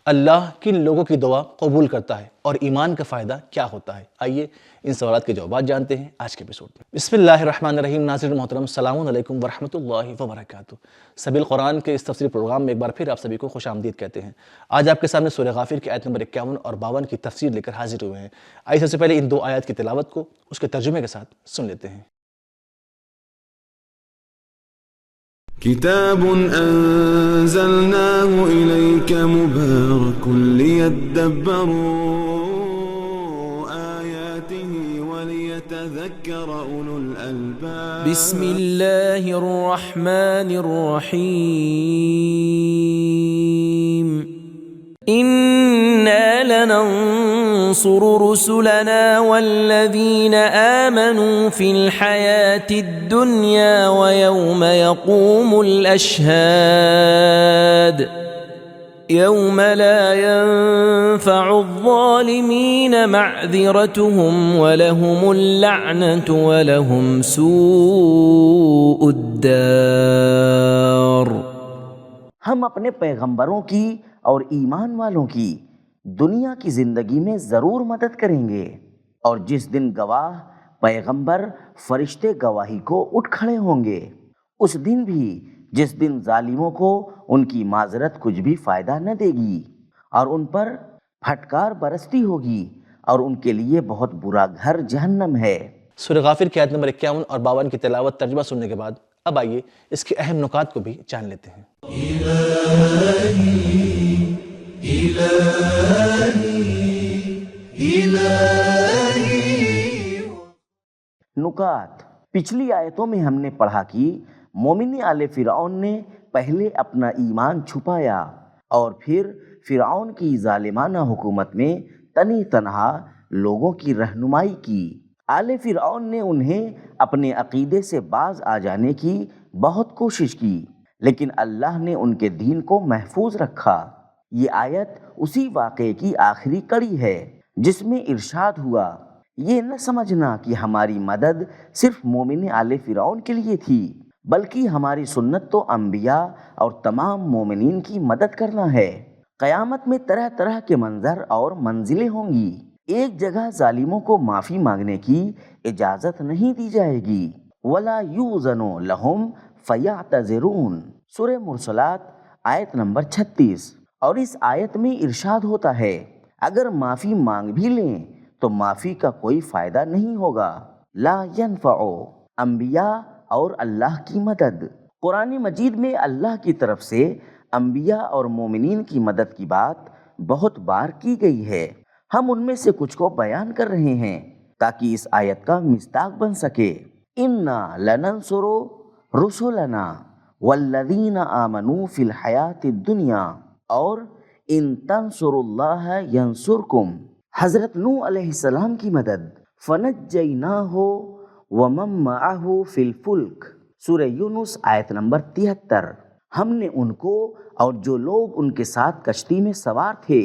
اللہ کن لوگوں کی دعا قبول کرتا ہے اور ایمان کا فائدہ کیا ہوتا ہے؟ آئیے ان سوالات کے جوابات جانتے ہیں آج کے ایپیسوڈ میں۔ بسم اللہ الرحمن الرحیم۔ ناظرین محترم، السلام علیکم ورحمۃ اللہ وبرکاتہ۔ سبیل قرآن کے اس تفسیری پروگرام میں ایک بار پھر آپ سبھی کو خوش آمدید کہتے ہیں۔ آج آپ کے سامنے سورہ غافر کی آیت نمبر 51 اور 52 کی تفسیر لے کر حاضر ہوئے ہیں۔ آئیے سب سے پہلے ان دو آیات کی تلاوت کو اس کے ترجمے کے ساتھ سن لیتے ہیں۔ كتاب أنزلناه إليك مبارك ليدبروا آياته وليتذكر أولو الألباب بسم الله الرحمن الرحيم إنا لننصر رسلنا والذين آمنوا في الحياة الدنيا ويوم يقوم الأشهاد يوم لا ينفع الظالمين معذرتهم ولهم اللعنة ولهم سوء الدار۔ ہم اپنے پیغمبروں کی اور ایمان والوں کی دنیا کی زندگی میں ضرور مدد کریں گے، اور جس دن گواہ پیغمبر فرشتے گواہی کو اٹھ کھڑے ہوں گے، اس دن بھی جس دن ظالموں کو ان کی معذرت کچھ بھی فائدہ نہ دے گی، اور ان پر پھٹکار برستی ہوگی، اور ان کے لیے بہت برا گھر جہنم ہے۔ سورہ غافر کی آیت نمبر 51 اور 52 کی تلاوت ترجمہ سننے کے بعد اب آئیے اس کے اہم نکات کو بھی جان لیتے ہیں۔ نکات۔ پچھلی آیتوں میں ہم نے پڑھا کہ مومن آل فرعون نے پہلے اپنا ایمان چھپایا اور پھر فرعون کی ظالمانہ حکومت میں تنی تنہا لوگوں کی رہنمائی کی۔ آل فرعون نے انہیں اپنے عقیدے سے باز آ جانے کی بہت کوشش کی، لیکن اللہ نے ان کے دین کو محفوظ رکھا۔ یہ آیت اسی واقعے کی آخری کڑی ہے جس میں ارشاد ہوا، یہ نہ سمجھنا کہ ہماری مدد صرف مومن آل فرعون کے لیے تھی، بلکہ ہماری سنت تو انبیاء اور تمام مومنین کی مدد کرنا ہے۔ قیامت میں طرح طرح کے منظر اور منزلیں ہوں گی۔ ایک جگہ ظالموں کو معافی مانگنے کی اجازت نہیں دی جائے گی۔ وَلَا يُؤْذَنُ لَهُمْ فَيَعْتَذِرُونَ، سورہ مرسلات آیت نمبر 36۔ اور اس آیت میں ارشاد ہوتا ہے اگر معافی مانگ بھی لیں تو معافی کا کوئی فائدہ نہیں ہوگا۔ لا ينفع، انبیاء اور اللہ کی مدد۔ قرآن مجید میں اللہ کی طرف سے انبیاء اور مومنین کی مدد کی بات بہت بار کی گئی ہے۔ ہم ان میں سے کچھ کو بیان کر رہے ہیں تاکہ اس آیت کا مصداق بن سکے۔ انا لننصر رسلنا والذین آمنوا فی الحیاۃ الدنیا، اور ان تنصروا اللہ ینصرکم، حضرت نوح علیہ السلام کی مدد۔ فنجیناہ ومن معہ فی الفلک، سورہ یونس آیت نمبر 73۔ ہم نے ان کو اور جو لوگ ان کے ساتھ کشتی میں سوار تھے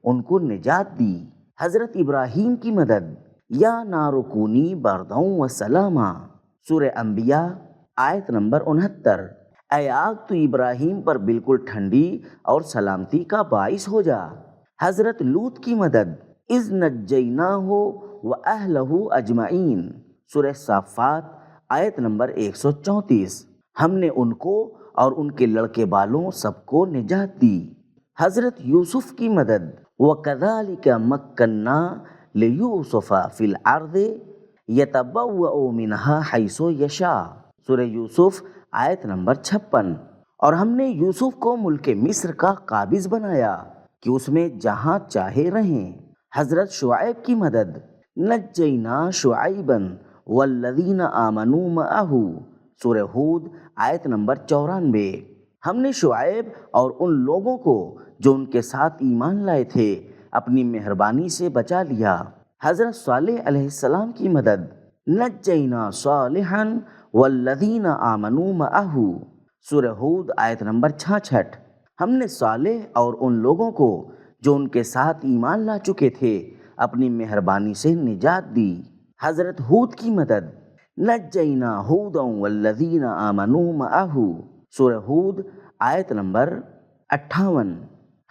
ان کو نجات دی۔ حضرت ابراہیم کی مدد۔ یا نار کونی بردا وسلاما، سورہ انبیاء آیت نمبر 69۔ اے آگ تو ابراہیم پر بالکل ٹھنڈی اور سلامتی کا باعث ہو جا۔ حضرت لوط کی مدد۔ اذ نجیناہ واہلہ اجمعین، سورہ صافات آیت نمبر 134۔ ہم نے ان کو اور ان کے لڑکے بالوں سب کو نجات دی۔ حضرت یوسف کی مدد۔ وَكَذَلِكَ مَكَّنَّا لِيُوسُفَ فِي الْأَرْضِ يَتَبَوَّأُ مِنْهَا حَيْثُ يَشَاءُ، سورہ یوسف آیت نمبر 56۔ اور ہم نے یوسف کو ملک مصر کا قابض بنایا کہ اس میں جہاں چاہے رہیں۔ حضرت شعیب کی مدد۔ نجینا شعیبا والذین آمنوا معہ، سورہ ہود آیت نمبر 94۔ ہم نے شعیب اور ان لوگوں کو جو ان کے ساتھ ایمان لائے تھے اپنی مہربانی سے بچا لیا۔ حضرت صالح علیہ السلام کی مدد۔ نجینا صالحا والذین آمنوا معہ، سورہ ہود آیت نمبر 66۔ ہم نے صالح اور ان لوگوں کو جو ان کے ساتھ ایمان لا چکے تھے اپنی مہربانی سے نجات دی۔ حضرت ہود کی مدد۔ نجینا ہودا والذین آمنوا معہ، سورہ ہود آیت نمبر 58۔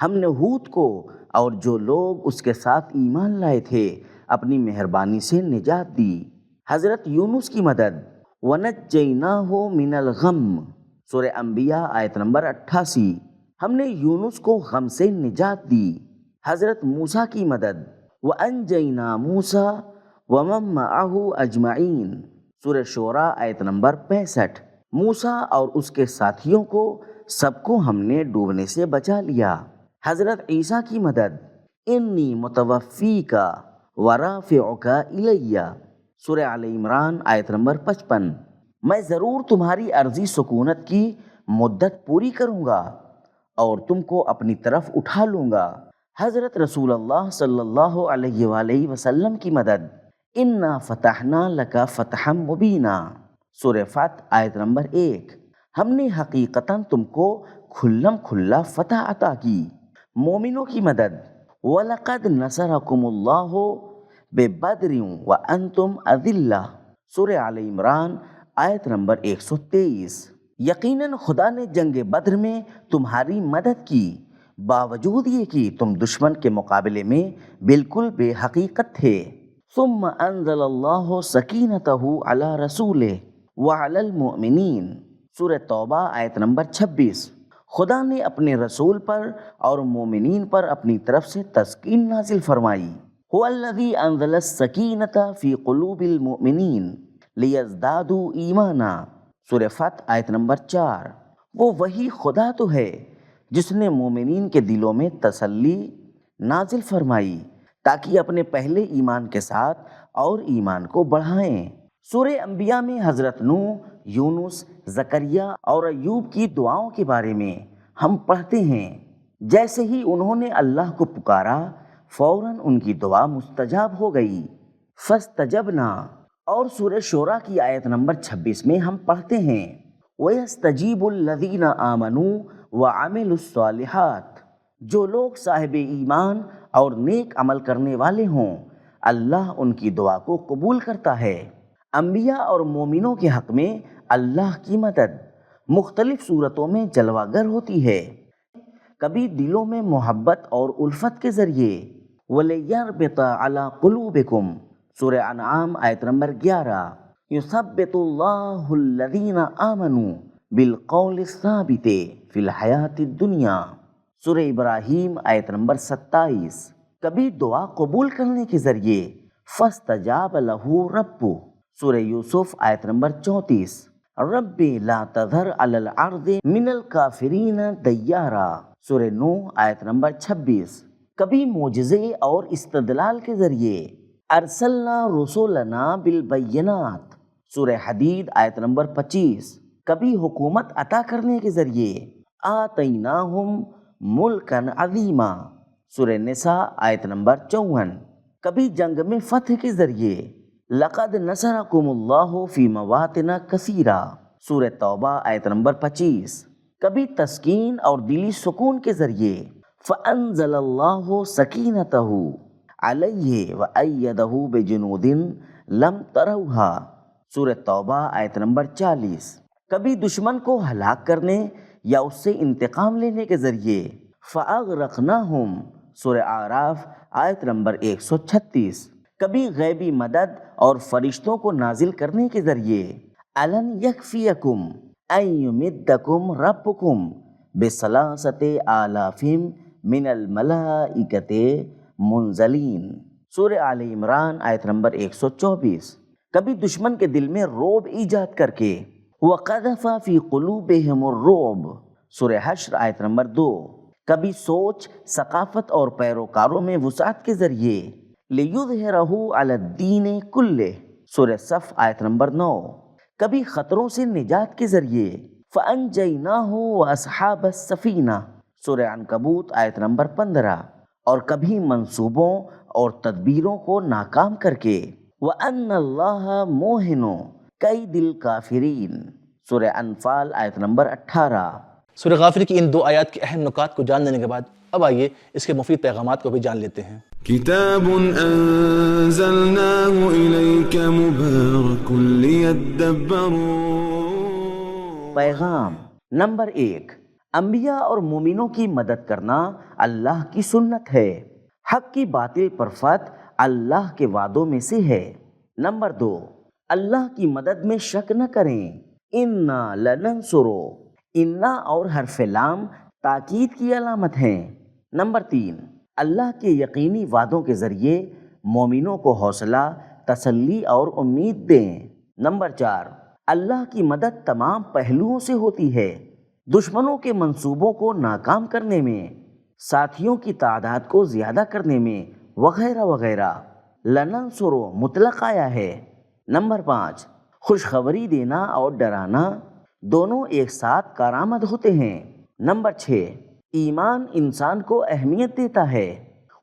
ہم نے ہود کو اور جو لوگ اس کے ساتھ ایمان لائے تھے اپنی مہربانی سے نجات دی۔ حضرت یونس کی مدد، وَنَجَّيْنَاهُ مِنَ الْغَمِّ، سورہ انبیاء آیت نمبر 88۔ ہم نے یونس کو غم سے نجات دی۔ حضرت موسیٰ کی مدد، وَأَنْجَيْنَا مُوسَىٰ وَمَن مَّعَهُ أَجْمَعِينَ، سورہ شعراء آیت نمبر 65۔ موسیٰ اور اس کے ساتھیوں کو سب کو ہم نے ڈوبنے سے بچا لیا۔ حضرت عیسیٰ کی مدد، انی متوفیک ورافعک الی، سورہ آل عمران آیت نمبر 55۔ میں ضرور تمہاری عرضی سکونت کی مدت پوری کروں گا اور تم کو اپنی طرف اٹھا لوں گا۔ حضرت رسول اللہ صلی اللہ علیہ وآلہ وسلم کی مدد، انا فتحنا لک فتحا مبینا، سورہ فتح آیت نمبر 1۔ ہم نے حقیقتاً تم کو کھلم کھلا فتح عطا کی۔ مومنوں کی مدد، وَلَقَدْ نَصَرَكُمُ اللَّهُ بِبَدْرٍ وَأَنْتُمْ أَذِلَّةٌ، سورہ آل عمران آیت نمبر 123۔ یقیناً خدا نے جنگ بدر میں تمہاری مدد کی، باوجود یہ کہ تم دشمن کے مقابلے میں بالکل بے حقیقت تھے۔ ثم انزل اللہ سکینتہ علی رسولہ وعلی المؤمنین، سورہ توبہ آیت نمبر 26۔ خدا نے اپنے رسول پر اور مومنین پر اپنی طرف سے تسکین نازل فرمائی۔ هو الذی انزل السکینۃ فی قلوب المؤمنین لیزدادوا ایمانا، سورہ فتح آیت نمبر 4۔ وہ وہی خدا تو ہے جس نے مومنین کے دلوں میں تسلی نازل فرمائی تاکہ اپنے پہلے ایمان کے ساتھ اور ایمان کو بڑھائیں۔ سورہ انبیاء میں حضرت نوح، یونس، زکریا اور ایوب کی دعاؤں کے بارے میں ہم پڑھتے ہیں۔ جیسے ہی انہوں نے اللہ کو پکارا فوراً ان کی دعا مستجاب ہو گئی۔ فاستجبنا، اور سورہ شعراء کی آیت نمبر 26 میں ہم پڑھتے ہیں، وَيَسْتَجِيبُ الَّذِينَ آمَنُوا وَعَمِلُوا الصَّالِحَاتِ، جو لوگ صاحب ایمان اور نیک عمل کرنے والے ہوں اللہ ان کی دعا کو قبول کرتا ہے۔ انبیاء اور مومنوں کے حق میں اللہ کی مدد مختلف صورتوں میں جلوہ گر ہوتی ہے، کبھی دلوں میں محبت اور الفت کے ذریعے، وَلِيَرْبِطَ عَلَىٰ قُلُوبِكُمْ، سورہ انعام آیت نمبر 11۔ يُثَبِّتُ اللَّهُ الَّذِينَ آمَنُوا بِالْقَوْلِ الثَّابِتِ فِي الْحَيَاةِ الدُّنْيَا، سورہ ابراہیم آیت نمبر 27۔ کبھی دعا قبول کرنے کے ذریعے، فَاسْتَجَابَ لَهُ رَبُّهُ، سورہ یوسف آیت نمبر 34۔ رب لا تذر علی الارض من الکافرین دیارا، سورہ نوح آیت نمبر 26۔ کبھی معجزے اور استدلال کے ذریعے، ارسلنا رسولنا بالبینات، سورہ حدید آیت نمبر 25۔ کبھی حکومت عطا کرنے کے ذریعے، آتیناہم ملکا عظیما، سورہ نساء آیت نمبر 54۔ کبھی جنگ میں فتح کے ذریعے، لقد نصرکم اللہ فی مواطن کثیرہ، سورہ توبہ آیت نمبر 25۔ کبھی تسکین اور دلی سکون کے ذریعے، فانزل اللہ سکینتہ علیہ وایدہ بجنود لم تروہا، سورہ توبہ آیت نمبر 40۔ کبھی دشمن کو ہلاک کرنے یا اس سے انتقام لینے کے ذریعے، فاغرقناہم، سورہ اعراف آیت نمبر 136۔ کبھی غیبی مدد اور فرشتوں کو نازل کرنے کے ذریعے، الن یکفیکم ان یمدکم ربکم بثلاثۃ آلاف من الملائکۃ منزلین، سورہ آل عمران آیت نمبر 124۔ کبھی دشمن کے دل میں رعب ایجاد کر کے، وقذف فی قلوبہم الرعب، سورہ حشر آیت نمبر 2۔ کبھی سوچ، ثقافت اور پیروکاروں میں وسعت کے ذریعے، لِيُظْهِرَهُ عَلَى الدِّينِ كُلِّهِ، سورہ صف آیت نمبر 9۔ کبھی خطروں سے نجات کے ذریعے، فَأَنْجَيْنَاهُ وَأَصْحَابَ السَّفِينَةِ، سورہ عنکبوت آیت نمبر 15۔ اور کبھی منصوبوں اور تدبیروں کو ناکام کر کے، وَأَنَّ اللَّهَ مُوهِنُ كَيْدِ الْكَافِرِينَ، سورہ انفال آیت نمبر 18۔ سورہ غافر کی ان دو آیات کے اہم نکات کو جان لینے کے بعد اب آئیے اس کے مفید پیغامات کو بھی جان لیتے ہیں۔ کتاب انزلناه الیک مبارک لیدبروا۔ پیغام نمبر 1، انبیاء اور مومنوں کی مدد کرنا اللہ کی سنت ہے۔ حق کی باطل پر فتح اللہ کے وعدوں میں سے ہے۔ نمبر 2، اللہ کی مدد میں شک نہ کریں۔ انا لننصر، انا اور حرف لام تاکید کی علامت ہیں۔ نمبر 3، اللہ کے یقینی وعدوں کے ذریعے مومنوں کو حوصلہ، تسلی اور امید دیں۔ نمبر 4، اللہ کی مدد تمام پہلوؤں سے ہوتی ہے، دشمنوں کے منصوبوں کو ناکام کرنے میں، ساتھیوں کی تعداد کو زیادہ کرنے میں، وغیرہ وغیرہ۔ لننصر مطلق آیا ہے۔ نمبر 5، خوشخبری دینا اور ڈرانا دونوں ایک ساتھ کارآمد ہوتے ہیں۔ نمبر 6، ایمان انسان کو اہمیت دیتا ہے،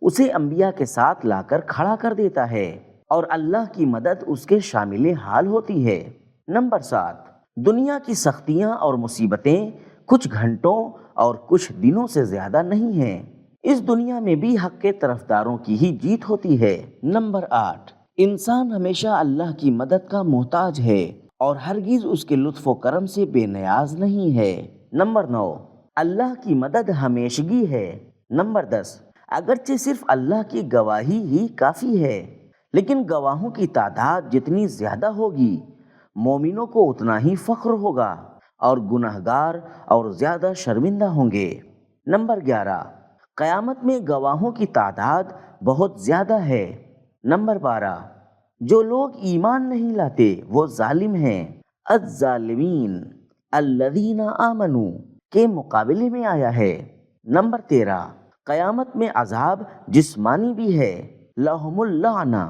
اسے انبیاء کے ساتھ لا کر کھڑا کر دیتا ہے اور اللہ کی مدد اس کے شامل حال ہوتی ہے۔ نمبر 7، دنیا کی سختیاں اور مصیبتیں کچھ گھنٹوں اور کچھ دنوں سے زیادہ نہیں ہیں، اس دنیا میں بھی حق کے طرفداروں کی ہی جیت ہوتی ہے۔ نمبر 8، انسان ہمیشہ اللہ کی مدد کا محتاج ہے اور ہرگز اس کے لطف و کرم سے بے نیاز نہیں ہے۔ نمبر 9، اللہ کی مدد ہمیشگی ہے۔ نمبر 10، اگرچہ صرف اللہ کی گواہی ہی کافی ہے، لیکن گواہوں کی تعداد جتنی زیادہ ہوگی مومنوں کو اتنا ہی فخر ہوگا اور گنہگار اور زیادہ شرمندہ ہوں گے۔ نمبر 11، قیامت میں گواہوں کی تعداد بہت زیادہ ہے۔ نمبر 12، جو لوگ ایمان نہیں لاتے وہ ظالم ہیں، الظالمین الذین آمنوا کے مقابلے میں آیا ہے۔ نمبر 13، قیامت میں عذاب جسمانی بھی ہے، لہم اللعنہ،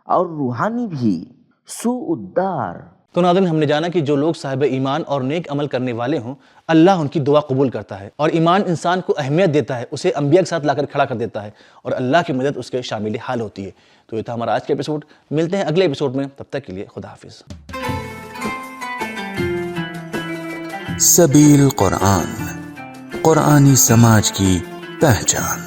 اور روحانی بھی، سوء الدار۔ تو ناظرین، ہم نے جانا کہ جو لوگ صاحب ایمان اور نیک عمل کرنے والے ہوں اللہ ان کی دعا قبول کرتا ہے، اور ایمان انسان کو اہمیت دیتا ہے، اسے انبیاء کے ساتھ لا کر کھڑا کر دیتا ہے، اور اللہ کی مدد اس کے شامل حال ہوتی ہے۔ تو یہ تھا ہمارا آج کا ایپیسوڈ، ملتے ہیں اگلے ایپیسوڈ میں، تب تک کے لیے خدا حافظ۔ سبیل قرآن، قرآنی سماج کی پہچان۔